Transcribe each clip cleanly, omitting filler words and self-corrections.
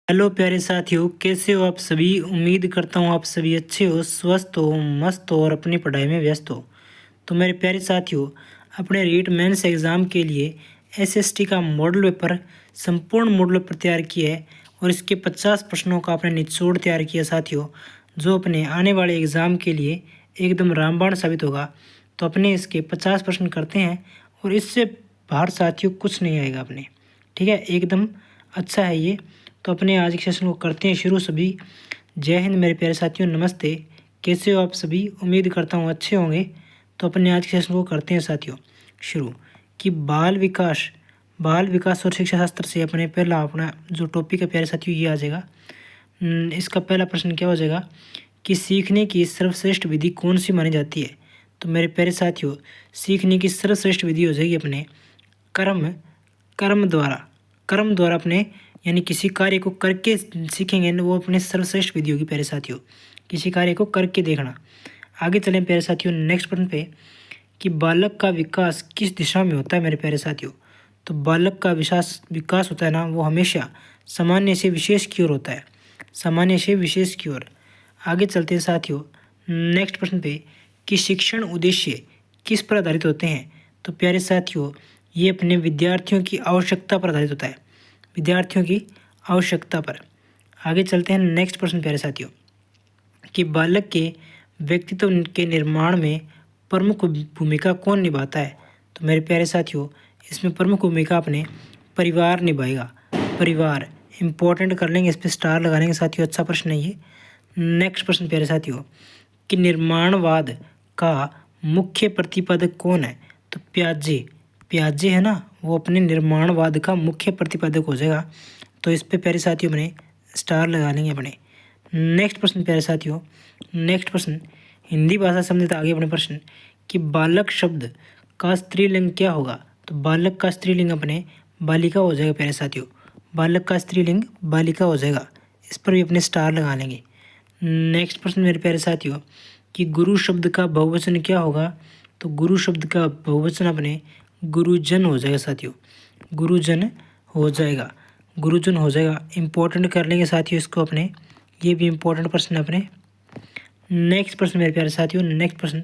Hello प्यारे साथियों, कैसे हो आप सभी। उम्मीद करता हूँ आप सभी अच्छे हो, स्वस्थ हो, मस्त हो और अपनी पढ़ाई में व्यस्त हो। तो मेरे प्यारे साथियों, अपने रीट मेंस एग्ज़ाम के लिए एसएसटी का मॉडल पेपर, संपूर्ण मॉडल पेपर तैयार किया है और इसके 50 प्रश्नों का आपने निचोड़ तैयार किया साथियों, जो अपने आने वाले एग्ज़ाम के लिए एकदम रामबाण साबित होगा। तो अपने इसके 50 प्रश्न करते हैं और इससे बाहर साथियों कुछ नहीं आएगा अपने। ठीक है, एकदम अच्छा है ये। तो अपने आज के सेशन को करते हैं शुरू सभी। जय हिंद मेरे प्यारे साथियों, नमस्ते। कैसे हो आप सभी, उम्मीद करता हूँ अच्छे होंगे। तो अपने आज के सेशन को करते हैं साथियों शुरू कि बाल विकास और शिक्षा शास्त्र से अपना जो टॉपिक है प्यारे साथियों ये आ जाएगा। इसका पहला प्रश्न क्या हो जाएगा कि सीखने की सर्वश्रेष्ठ विधि कौन सी मानी जाती है। तो मेरे प्यारे साथियों, सीखने की सर्वश्रेष्ठ विधि हो जाएगी अपने कर्म कर्म द्वारा अपने, यानी किसी कार्य को करके सीखेंगे ना, वो अपने सर्वश्रेष्ठ विधि होगी प्यारे साथियों, किसी कार्य को करके देखना। आगे चलें प्यारे साथियों नेक्स्ट प्रश्न पे कि बालक का विकास किस दिशा में होता है मेरे प्यारे साथियों। तो बालक का विकास होता है ना, वो हमेशा सामान्य से विशेष की ओर होता है, सामान्य से विशेष की ओर। आगे चलते हैं साथियों नेक्स्ट प्रश्न पे कि शिक्षण उद्देश्य किस पर आधारित होते हैं। तो प्यारे साथियों, ये अपने विद्यार्थियों की आवश्यकता पर आधारित होता है, विद्यार्थियों की आवश्यकता पर। आगे चलते हैं नेक्स्ट प्रश्न प्यारे साथियों कि बालक के व्यक्तित्व के निर्माण में प्रमुख भूमिका कौन निभाता है। तो मेरे प्यारे साथियों, इसमें प्रमुख भूमिका अपने परिवार निभाएगा। परिवार इंपॉर्टेंट कर लेंगे, इस पर स्टार लगा लेंगे साथियों, अच्छा प्रश्न है ये। नेक्स्ट प्रश्न प्यारे साथियों कि निर्माणवाद का मुख्य प्रतिपादक कौन है। तो प्याजे है ना, वो अपने निर्माणवाद का मुख्य प्रतिपादक हो जाएगा। तो इस पे प्यारे साथियों अपने स्टार लगा लेंगे अपने। नेक्स्ट प्रश्न प्यारे साथियों, नेक्स्ट प्रश्न हिंदी भाषा संबंधित आगे अपने प्रश्न कि बालक शब्द का स्त्रीलिंग क्या होगा। तो बालक का स्त्रीलिंग अपने बालिका हो जाएगा प्यारे साथियों, बालक का स्त्रीलिंग बालिका हो जाएगा, इस पर भी अपने स्टार लगा लेंगे। नेक्स्ट प्रश्न मेरे प्यारे साथियों कि गुरु शब्द का बहुवचन क्या होगा। तो गुरु शब्द का बहुवचन अपने गुरुजन हो जाएगा साथियों, गुरुजन हो जाएगा, गुरुजन हो जाएगा। इंपॉर्टेंट कर लेंगे साथियों इसको अपने, ये भी इंपॉर्टेंट प्रश्न है अपने। नेक्स्ट प्रश्न मेरे प्यारे साथियों, नेक्स्ट प्रश्न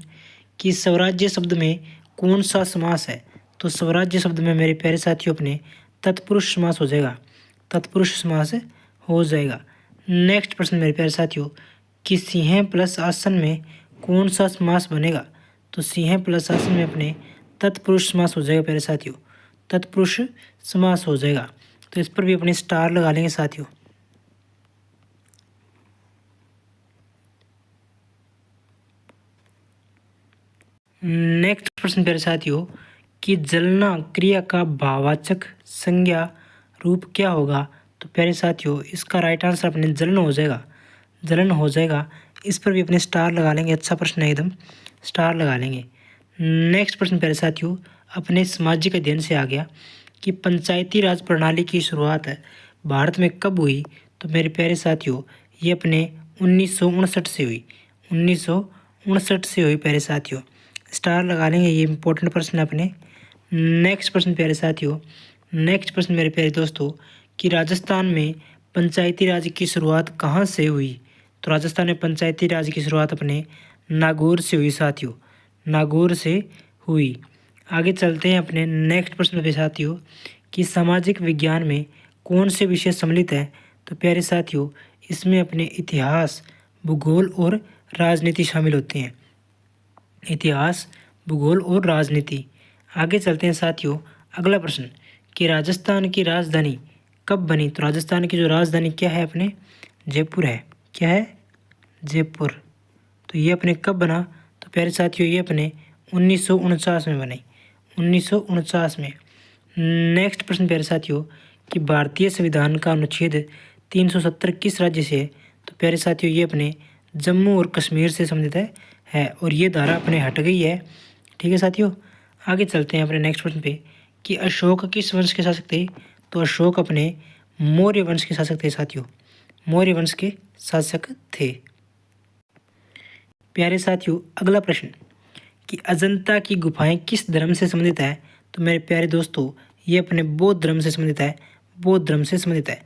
कि स्वराज्य शब्द में कौन सा समास है। तो स्वराज्य शब्द में मेरे प्यारे साथियों अपने तत्पुरुष समास हो जाएगा, तत्पुरुष समास हो जाएगा। नेक्स्ट प्रश्न मेरे प्यारे साथियों कि सिंह प्लस आसन में कौन सा समास बनेगा। तो सिंह प्लस आसन में अपने तत्पुरुष समास हो जाएगा प्यारे साथियों, तत्पुरुष समास हो जाएगा। तो इस पर भी अपने स्टार लगा लेंगे साथियों। नेक्स्ट प्रश्न प्यारे साथियों कि जलना क्रिया का भाववाचक संज्ञा रूप क्या होगा। तो प्यारे साथियों, इसका राइट आंसर अपने जलन हो जाएगा, जलन हो जाएगा। इस पर भी अपने स्टार लगा लेंगे, अच्छा प्रश्न है एकदम, स्टार लगा लेंगे। नेक्स्ट प्रश्न प्यारे साथियों अपने सामाजिक अध्ययन से आ गया कि पंचायती राज प्रणाली की शुरुआत भारत में कब हुई। तो मेरे प्यारे साथियों, ये अपने 1959 से हुई, 1959 से हुई प्यारे साथियों, स्टार लगा लेंगे, ये इंपॉर्टेंट प्रश्न है अपने। नेक्स्ट प्रश्न प्यारे साथियों, नेक्स्ट प्रश्न मेरे प्यारे दोस्तों कि राजस्थान में पंचायती राज की शुरुआत कहाँ से हुई। तो राजस्थान में पंचायती राज की शुरुआत अपने नागौर से हुई साथियों, नागौर से हुई। आगे चलते हैं अपने नेक्स्ट प्रश्न पे साथियों कि सामाजिक विज्ञान में कौन से विषय सम्मिलित है। तो प्यारे साथियों, इसमें अपने इतिहास, भूगोल और राजनीति शामिल होते हैं, इतिहास, भूगोल और राजनीति। आगे चलते हैं साथियों अगला प्रश्न कि राजस्थान की राजधानी कब बनी। तो राजस्थान की जो राजधानी क्या है अपने जयपुर है, क्या है जयपुर। तो ये अपने कब बना। तो प्यारे साथियों, ये अपने 1949 में बनी, 1949 में। नेक्स्ट प्रश्न प्यारे साथियों कि भारतीय संविधान का अनुच्छेद 370 किस राज्य से है। तो प्यारे साथियों, ये अपने जम्मू और कश्मीर से संबंधित है और ये धारा अपने हट गई है। ठीक है साथियों, आगे चलते हैं अपने नेक्स्ट प्रश्न पे कि अशोक किस वंश के शासक थे। तो अशोक अपने मौर्य वंश के शासक थे साथियों, मौर्य वंश के शासक थे। प्यारे साथियों अगला प्रश्न कि अजंता की गुफाएं किस धर्म से संबंधित है। तो मेरे प्यारे दोस्तों, ये अपने बौद्ध धर्म से संबंधित है, बौद्ध धर्म से संबंधित है।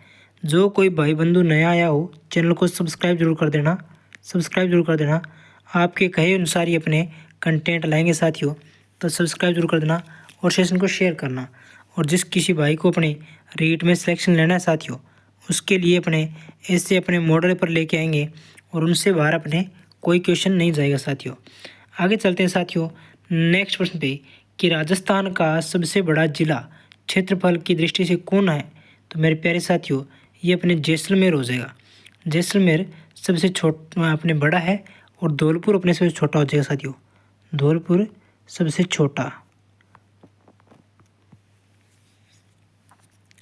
जो कोई भाई बंधु नया आया हो चैनल को सब्सक्राइब जरूर कर देना, सब्सक्राइब जरूर कर देना। आपके कहे अनुसार ही अपने कंटेंट लाएंगे साथियों, तो सब्सक्राइब जरूर कर देना और सेशन को शेयर करना। और जिस किसी भाई को अपने रीट में सिलेक्शन लेना है साथियों, उसके लिए अपने ऐसे अपने मॉडल पर लेके आएंगे और उनसे बाहर अपने कोई क्वेश्चन नहीं जाएगा साथियों। आगे चलते हैं साथियों नेक्स्ट प्रश्न पे कि राजस्थान का सबसे बड़ा जिला क्षेत्रफल की दृष्टि से कौन है? तो मेरे प्यारे साथियों ये अपने जैसलमेर हो जाएगा। जैसलमेर सबसे अपने बड़ा है और धौलपुर अपने सबसे छोटा हो जाएगा साथियों। धौलपुर सबसे छोटा।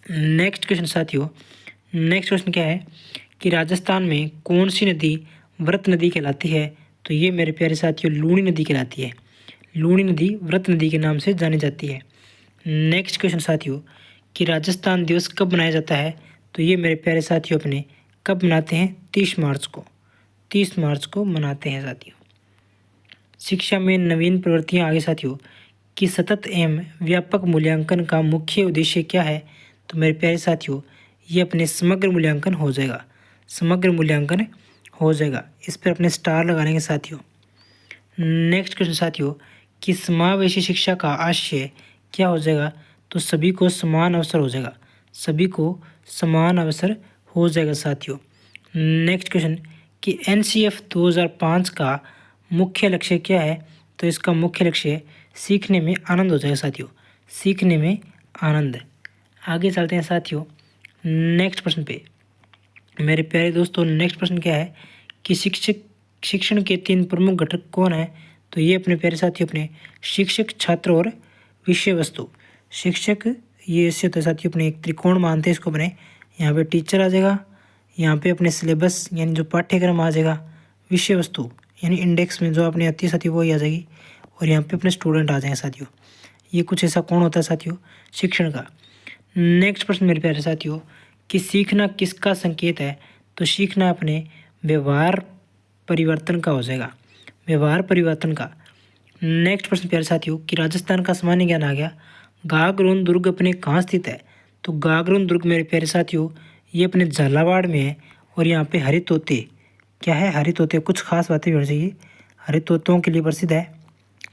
नेक्स्ट क्वेश्चन साथियों, नेक्स्ट क्वेश्चन क्या है कि राजस्थान में कौन सी नदी व्रत नदी कहलाती है? तो ये मेरे प्यारे साथियों लूणी नदी कहलाती है। लूणी नदी व्रत नदी के नाम से जानी जाती है। नेक्स्ट क्वेश्चन साथियों कि राजस्थान दिवस कब मनाया जाता है? तो ये मेरे प्यारे साथियों अपने कब मनाते हैं? 30 मार्च को। 30 मार्च को मनाते हैं साथियों। शिक्षा में नवीन प्रवृत्तियाँ आगे साथियों कि सतत एवं व्यापक मूल्यांकन का मुख्य उद्देश्य क्या है? तो मेरे प्यारे साथियों ये अपने समग्र मूल्यांकन हो जाएगा। समग्र मूल्यांकन हो जाएगा, इस पर अपने स्टार लगाने के साथियों। नेक्स्ट क्वेश्चन साथियों कि समावेशी शिक्षा का आशय क्या हो जाएगा? तो सभी को समान अवसर हो जाएगा। सभी को समान अवसर हो जाएगा साथियों। नेक्स्ट क्वेश्चन कि NCF 2005 का मुख्य लक्ष्य क्या है? तो इसका मुख्य लक्ष्य सीखने में आनंद हो जाएगा साथियों। सीखने में आनंद। आगे चलते हैं साथियों नेक्स्ट प्रश्न पे। मेरे प्यारे दोस्तों नेक्स्ट प्रश्न क्या है कि शिक्षण के 3 प्रमुख घटक कौन है? तो ये अपने प्यारे साथियों अपने शिक्षक, छात्र और विषय वस्तु। शिक्षक ये ऐसे होता है साथियों अपने एक त्रिकोण मानते हैं इसको अपने। यहाँ पे टीचर आ जाएगा, यहाँ पे अपने सिलेबस यानी जो पाठ्यक्रम आ जाएगा, विषय वस्तु यानी इंडेक्स में जो अपने आती है साथियों वही आ जाएगी, और यहाँ पे अपने स्टूडेंट आ जाएंगे साथियों। ये कुछ ऐसा कौन होता है साथियों? शिक्षण का। नेक्स्ट प्रश्न मेरे प्यारे साथियों कि सीखना किसका संकेत है? तो सीखना अपने व्यवहार परिवर्तन का हो जाएगा। व्यवहार परिवर्तन का। नेक्स्ट प्रश्न प्यारे साथियों कि राजस्थान का सामान्य ज्ञान आ गया। गागरोन दुर्ग अपने कहाँ स्थित है? तो गागरोन दुर्ग मेरे प्यारे साथियों ये अपने झालावाड़ में है, और यहाँ पे हरे तोते क्या है? हरे तोते। कुछ खास बातें भी होनी चाहिए। हरे तोतों के लिए प्रसिद्ध है,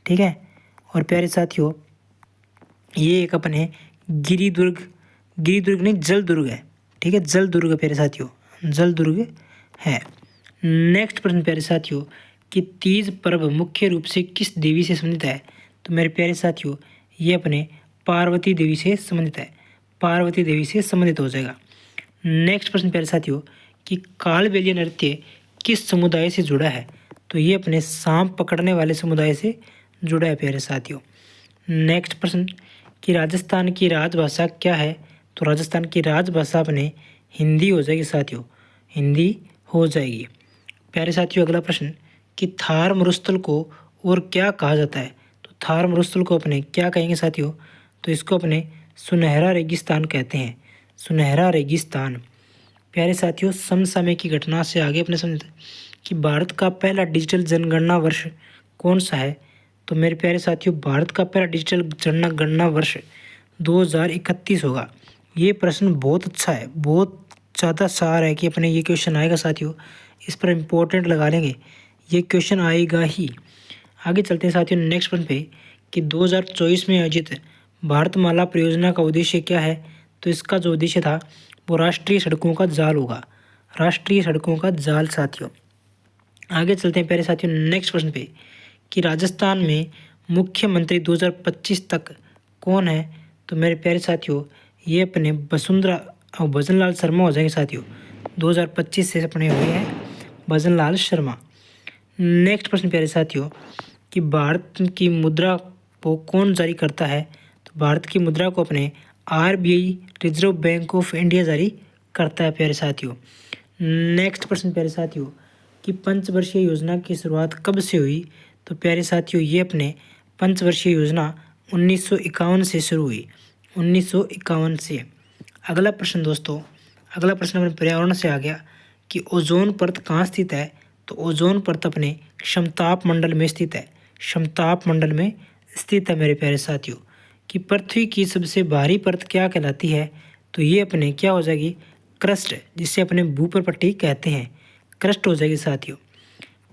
ठीक है। और प्यारे साथियों ये एक अपने गिरी दुर्ग नहीं जल दुर्ग है, ठीक है। जल दुर्ग प्यारे साथियों, जल दुर्ग है। नेक्स्ट प्रश्न प्यारे साथियों कि तीज पर्व मुख्य रूप से किस देवी से संबंधित है? तो मेरे प्यारे साथियों ये अपने पार्वती देवी से संबंधित है। पार्वती देवी से संबंधित हो जाएगा। नेक्स्ट प्रश्न प्यारे साथियों कि कालबेलिया नृत्य किस समुदाय से जुड़ा है? तो ये अपने सांप पकड़ने वाले समुदाय से जुड़ा है प्यारे साथियों। नेक्स्ट प्रश्न कि राजस्थान की राजभाषा क्या है? तो राजस्थान की राजभाषा अपने हिंदी हो जाएगी साथियों, हिंदी हो जाएगी प्यारे साथियों। अगला प्रश्न कि थार मरुस्थल को और क्या कहा जाता है? तो थार मरुस्थल को अपने क्या कहेंगे साथियों? तो इसको अपने सुनहरा रेगिस्तान कहते हैं। सुनहरा रेगिस्तान प्यारे साथियों। समसामयिक की घटना से आगे अपने समझते कि भारत का पहला डिजिटल जनगणना वर्ष कौन सा है? तो मेरे प्यारे साथियों भारत का पहला डिजिटल जनगणना वर्ष 2031 होगा। ये प्रश्न बहुत अच्छा है, बहुत ज़्यादा सार है कि अपने ये क्वेश्चन आएगा साथियों। इस पर इम्पोर्टेंट लगा लेंगे, ये क्वेश्चन आएगा ही। आगे चलते हैं साथियों नेक्स्ट प्रश्न पे कि 2024 में आयोजित भारतमाला परियोजना का उद्देश्य क्या है? तो इसका जो उद्देश्य था वो राष्ट्रीय सड़कों का जाल होगा। राष्ट्रीय सड़कों का जाल साथियों। आगे चलते हैं प्यारे साथियों नेक्स्ट प्रश्न पे कि राजस्थान में मुख्यमंत्री 2025 तक कौन है? तो मेरे प्यारे साथियों ये अपने वसुंधरा और भजनलाल शर्मा हो जाएंगे साथियों। 2025 से अपने हुए हैं भजनलाल शर्मा। नेक्स्ट प्रश्न प्यारे साथियों कि भारत की मुद्रा को कौन जारी करता है? तो भारत की मुद्रा को अपने RBI reserve bank of India जारी करता है प्यारे साथियों। नेक्स्ट प्रश्न प्यारे साथियों कि पंचवर्षीय योजना की शुरुआत कब से हुई? तो प्यारे साथियों ये अपने पंचवर्षीय योजना 1951 से शुरू हुई, 1951 से। अगला प्रश्न दोस्तों, अगला प्रश्न अपने पर्यावरण से आ गया कि ओजोन परत कहाँ स्थित है? तो ओजोन परत अपने समताप मंडल में स्थित है। समताप मंडल में स्थित है मेरे प्यारे साथियों। कि पृथ्वी की सबसे भारी परत क्या कहलाती है? तो ये अपने क्या हो जाएगी? क्रस्ट, जिसे अपने ऊपर पट्टी कहते हैं, क्रस्ट हो जाएगी साथियों।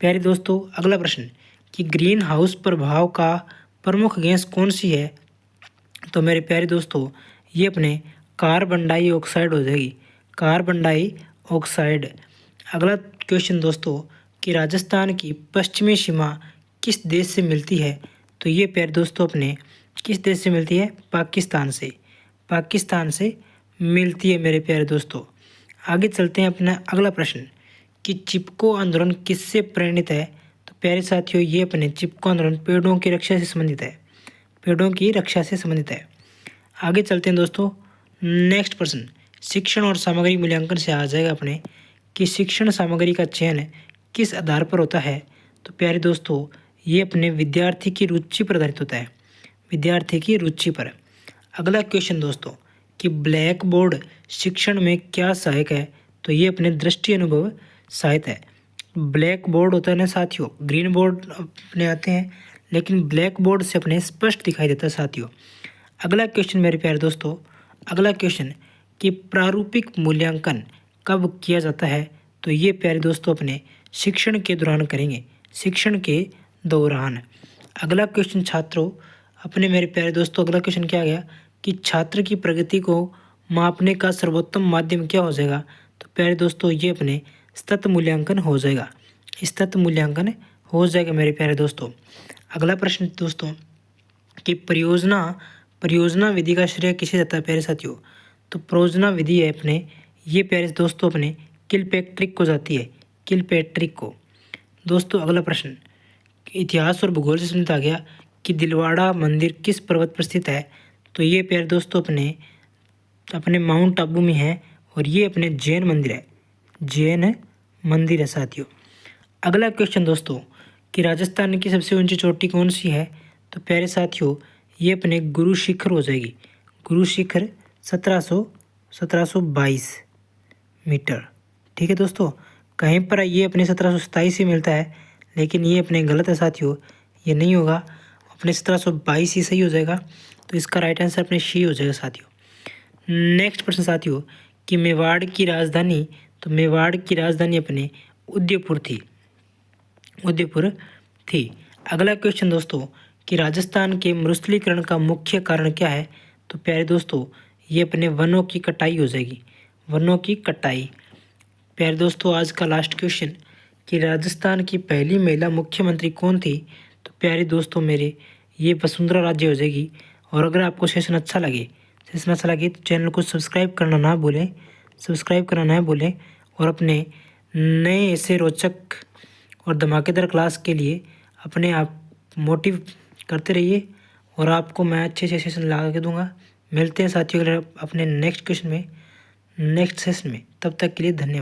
प्यारे दोस्तों अगला प्रश्न कि ग्रीन हाउस प्रभाव का प्रमुख गैस कौन सी है, तो मेरे प्यारे दोस्तों ये अपने कार्बन डाइऑक्साइड हो जाएगी, कार्बन डाइऑक्साइड। अगला क्वेश्चन दोस्तों कि राजस्थान की पश्चिमी सीमा किस देश से मिलती है, तो ये प्यारे दोस्तों अपने किस देश से मिलती है, पाकिस्तान से, पाकिस्तान से मिलती है मेरे प्यारे दोस्तों। आगे चलते हैं अपना अगला प्रश्न कि चिपको आंदोलन किससे प्रेरित है, तो प्यारे साथियों ये अपने चिपको आंदोलन पेड़ों की रक्षा से संबंधित है, पेड़ों की रक्षा से संबंधित है। आगे चलते हैं दोस्तों नेक्स्ट प्रश्न, शिक्षण और सामग्री मूल्यांकन से आ जाएगा अपने कि शिक्षण सामग्री का चयन किस आधार पर होता है, तो प्यारे दोस्तों ये अपने विद्यार्थी की रुचि पर आधारित होता है, विद्यार्थी की रुचि पर। अगला क्वेश्चन दोस्तों कि ब्लैक बोर्ड शिक्षण में क्या सहायक है, तो ये अपने दृष्टि अनुभव सहायक है। ब्लैक बोर्ड होता है ना साथियों, ग्रीन बोर्ड अपने आते हैं, लेकिन ब्लैक बोर्ड से अपने स्पष्ट दिखाई देता है साथियों। अगला क्वेश्चन मेरे प्यारे दोस्तों, अगला क्वेश्चन कि प्रारूपिक मूल्यांकन कब किया जाता है, तो ये प्यारे दोस्तों अपने शिक्षण के दौरान करेंगे, शिक्षण के दौरान। अगला क्वेश्चन छात्रों अपने मेरे प्यारे दोस्तों अगला क्वेश्चन क्या आ गया कि छात्र की प्रगति को मापने का सर्वोत्तम माध्यम क्या हो जाएगा, तो प्यारे दोस्तों ये अपने सतत मूल्यांकन हो जाएगा, सतत मूल्यांकन हो जाएगा मेरे प्यारे दोस्तों। अगला प्रश्न दोस्तों कि परियोजना विधि का श्रेय किसे जाता है प्यारे साथियों, तो परियोजना विधि है अपने ये प्यारे दोस्तों अपने किलपैट्रिक को जाती है, किलपैट्रिक को। दोस्तों अगला प्रश्न इतिहास और भूगोल से संबंधित आ गया कि दिलवाड़ा मंदिर किस पर्वत पर स्थित है, तो ये प्यारे दोस्तों अपने माउंट आबू में है और ये अपने जैन मंदिर है, जैन मंदिर है साथियों। अगला क्वेश्चन दोस्तों कि राजस्थान की सबसे ऊंची चोटी कौन सी है, तो प्यारे साथियों ये अपने गुरु शिखर हो जाएगी, गुरु शिखर 1722 मीटर। ठीक है दोस्तों, कहीं पर ये अपने 1727 से मिलता है, लेकिन ये अपने गलत है साथियों, ये नहीं होगा, अपने 1722 ही सही हो जाएगा, तो इसका राइट आंसर अपने शी हो जाएगा साथियों। नेक्स्ट प्रश्न साथियों कि मेवाड़ की राजधानी, तो मेवाड़ की राजधानी अपने उदयपुर थी, उदयपुर थी। अगला क्वेश्चन दोस्तों कि राजस्थान के मरुस्थलीकरण का मुख्य कारण क्या है, तो प्यारे दोस्तों ये अपने वनों की कटाई हो जाएगी, वनों की कटाई। प्यारे दोस्तों आज का लास्ट क्वेश्चन कि राजस्थान की पहली महिला मुख्यमंत्री कौन थी, तो प्यारे दोस्तों मेरे ये वसुंधरा राजे हो जाएगी। और अगर आपको सेशन अच्छा लगे तो चैनल को सब्सक्राइब करना ना भूलें, सब्सक्राइब करना ना भूलें और अपने नए ऐसे रोचक और धमाकेदार क्लास के लिए अपने आप मोटिव करते रहिए और आपको मैं अच्छे से सेशन लगा के दूंगा। मिलते हैं साथियों अपने नेक्स्ट क्वेश्चन में, नेक्स्ट सेशन में, तब तक के लिए धन्यवाद।